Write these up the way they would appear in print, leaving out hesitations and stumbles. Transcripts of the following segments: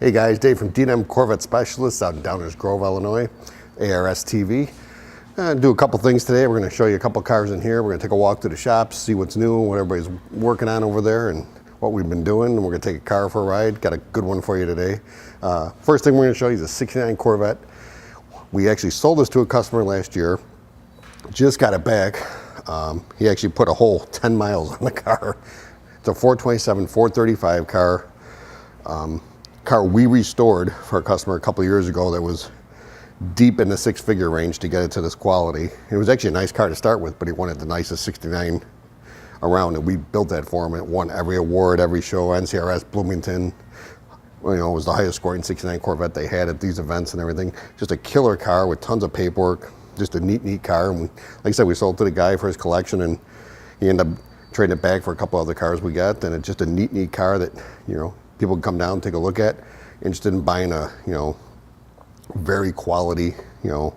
Hey guys, Dave from D&M Corvette Specialists out in Downers Grove, Illinois, ars-tv. Do a couple things today. We're going to show you a couple cars in here. We're going to take a walk through the shops, see what's new, what everybody's working on over there, and what we've been doing. And we're going to take a car for a ride. Got a good one for you today. First thing we're going to show you is a '69 Corvette. We actually sold this to a customer last year. Just got it back. He actually put a whole 10 miles on the car. It's a 427, 435 car. Car we restored for a customer a couple of years ago that was deep in the six-figure range to get it to this quality. It was actually a nice car to start with, but he wanted the nicest 69 around, and we built that for him. It won every award, every show, NCRS, Bloomington. You know, it was the highest scoring 69 Corvette they had at these events and everything. Just a killer car with tons of paperwork. Just a neat car. And like I said, we sold it to the guy for his collection, and he ended up trading it back for a couple other cars we got. And it's just a neat car that, you know, people can come down and take a look at. Interested in buying a, you know, very quality, you know,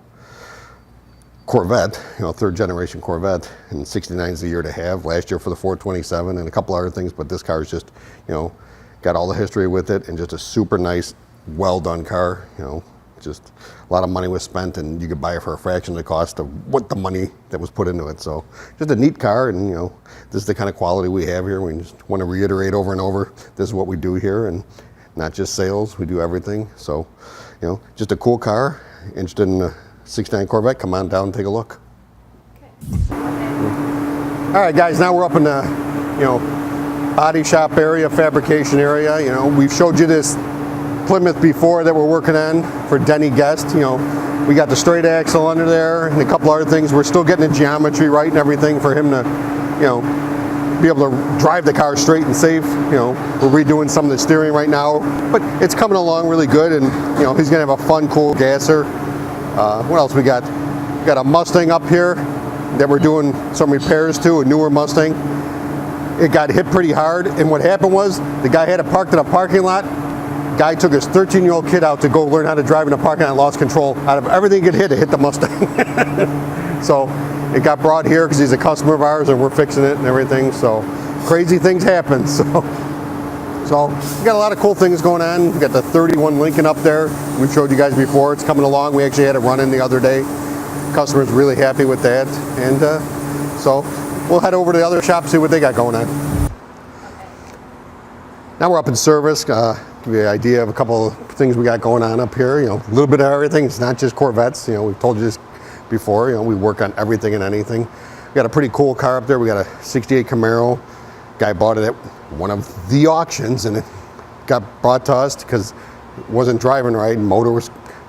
Corvette, you know, third generation Corvette, and 69 is the year to have. Last year for the 427 and a couple other things, but this car is just, you know, got all the history with it and just a super nice, well done car. You know, just a lot of money was spent, and you could buy it for a fraction of the cost of what the money that was put into it. So just a neat car, and you know, this is the kind of quality we have here. We just want to reiterate over and over, this is what we do here, and not just sales, we do everything. So, you know, just a cool car. Interested in a '69 Corvette, come on down and take a look. Okay. All right guys, now we're up in the, you know, body shop area, fabrication area. You know, we've showed you this Plymouth before that we're working on for Denny Guest. You know, we got the straight axle under there and a couple other things. We're still getting the geometry right and everything for him to, you know, be able to drive the car straight and safe. You know, we're redoing some of the steering right now, but it's coming along really good, and you know, he's gonna have a fun, cool gasser. What else we got? We got a Mustang up here that we're doing some repairs to, a newer Mustang. It got hit pretty hard, and what happened was the guy had it parked in a parking lot. Guy took his 13-year-old kid out to go learn how to drive in a parking lot and lost control. Out of everything it hit the Mustang. So it got brought here because he's a customer of ours, and we're fixing it and everything. So crazy things happen. So we got a lot of cool things going on. We got the 31 Lincoln up there. We've showed you guys before. It's coming along. We actually had it run in the other day. Customer's really happy with that, and so we'll head over to the other shop, see what they got going on. Now we're up in service. Give you an idea of a couple of things we got going on up here. You know, a little bit of everything. It's not just Corvettes. You know, we've told you this before. You know, we work on everything and anything. We got a pretty cool car up there. We got a '68 Camaro. Guy bought it at one of the auctions, and it got brought to us because it wasn't driving right.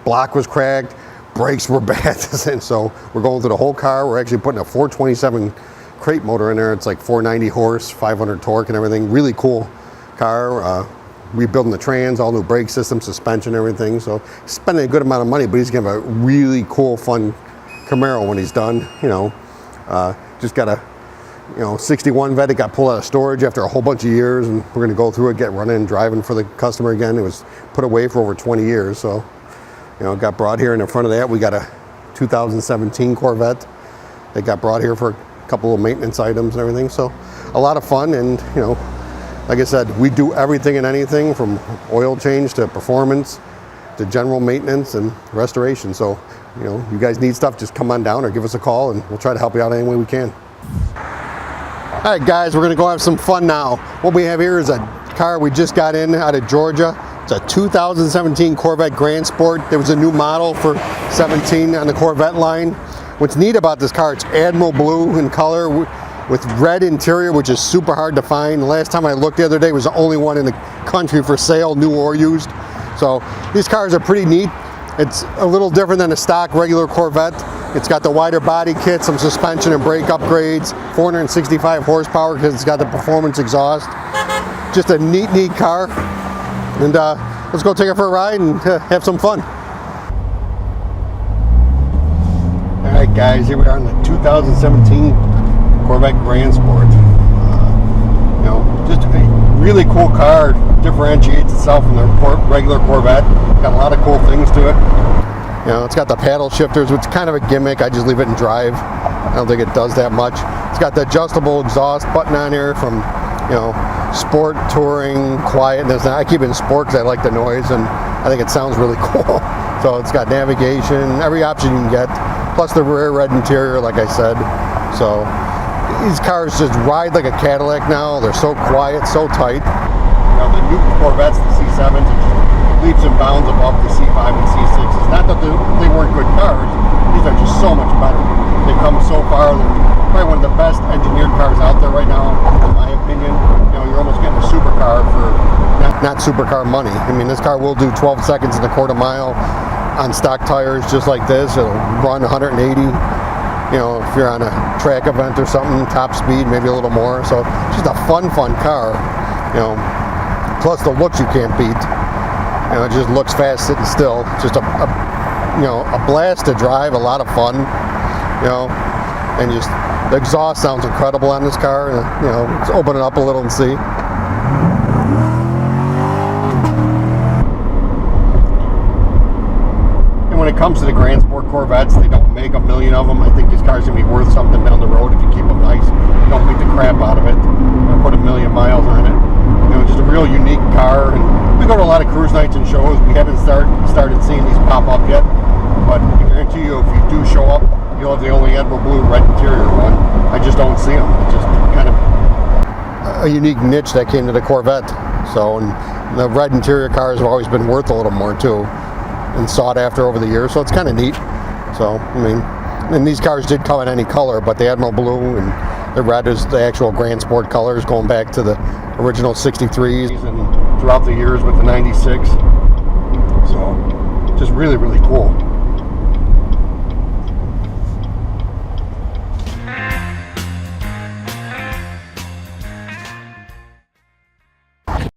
Block was cracked, brakes were bad, and so we're going through the whole car. We're actually putting a 427 crate motor in there. It's like 490 horse, 500 torque, and everything. Really cool car. Rebuilding the trans, all new brake system, suspension, everything. So he's spending a good amount of money, but he's gonna have a really cool, fun Camaro when he's done. You know, just got a, you know, 61 Vet. It got pulled out of storage after a whole bunch of years, and we're gonna go through it, get running and driving for the customer again. It was put away for over 20 years, so you know, it got brought here. And in front of that, we got a 2017 Corvette that got brought here for a couple of maintenance items and everything. So a lot of fun, and you know, like I said, we do everything and anything from oil change to performance to general maintenance and restoration. So, you know, you guys need stuff, just come on down or give us a call, and we'll try to help you out any way we can. All right, guys, we're gonna go have some fun now. What we have here is a car we just got in out of Georgia. It's a 2017 Corvette Grand Sport. There was a new model for 17 on the Corvette line. What's neat about this car, it's Admiral Blue in color with red interior, which is super hard to find. The last time I looked the other day, it was the only one in the country for sale, new or used. So these cars are pretty neat. It's a little different than a stock regular Corvette. It's got the wider body kit, some suspension and brake upgrades, 465 horsepower because it's got the performance exhaust. Just a neat car. And let's go take it for a ride and have some fun. All right, guys, here we are in the 2017 Corvette Grand Sport. You know, just a really cool car. Differentiates itself from the regular Corvette. Got a lot of cool things to it. You know, it's got the paddle shifters, which is kind of a gimmick. I just leave it in drive. I don't think it does that much. It's got the adjustable exhaust button on here from sport, touring, quietness. And I keep it in sport because I like the noise, and I think it sounds really cool. So it's got navigation, every option you can get, plus the rear red interior, like I said. So these cars just ride like a Cadillac now. They're so quiet, so tight. The new Corvettes, the C7s, are just leaps and bounds above the C5 and C6s. Not that they weren't good cars, these are just so much better. They've come so far. They're probably one of the best engineered cars out there right now, in my opinion. You're almost getting a supercar for not supercar money. I mean, this car will do 12 seconds in a quarter mile on stock tires just like this. It'll run 180. If you're on a track event or something, top speed, maybe a little more. So just a fun car. Plus the looks you can't beat. It just looks fast sitting still. Just a blast to drive, a lot of fun. And just the exhaust sounds incredible on this car. Let's open it up a little and see. And when it comes to the Grand Sport Corvettes, they don't make a million of them. I think these cars are going to be worth something down the road if you keep them nice. You don't beat the crap out of it. Put a million miles on it. Just a real unique car. And we go to a lot of cruise nights and shows. We haven't started seeing these pop up yet. But I guarantee you, if you do show up, you'll have the only Admiral Blue red interior one. I just don't see them. It's just kind of a unique niche that came to the Corvette. So, and the red interior cars have always been worth a little more too, and sought after over the years. So it's kind of neat. So, I mean, and these cars did come in any color, but the Admiral Blue and the red is the actual Grand Sport colors, going back to the original 63s and throughout the years with the 96. So, just really, really cool.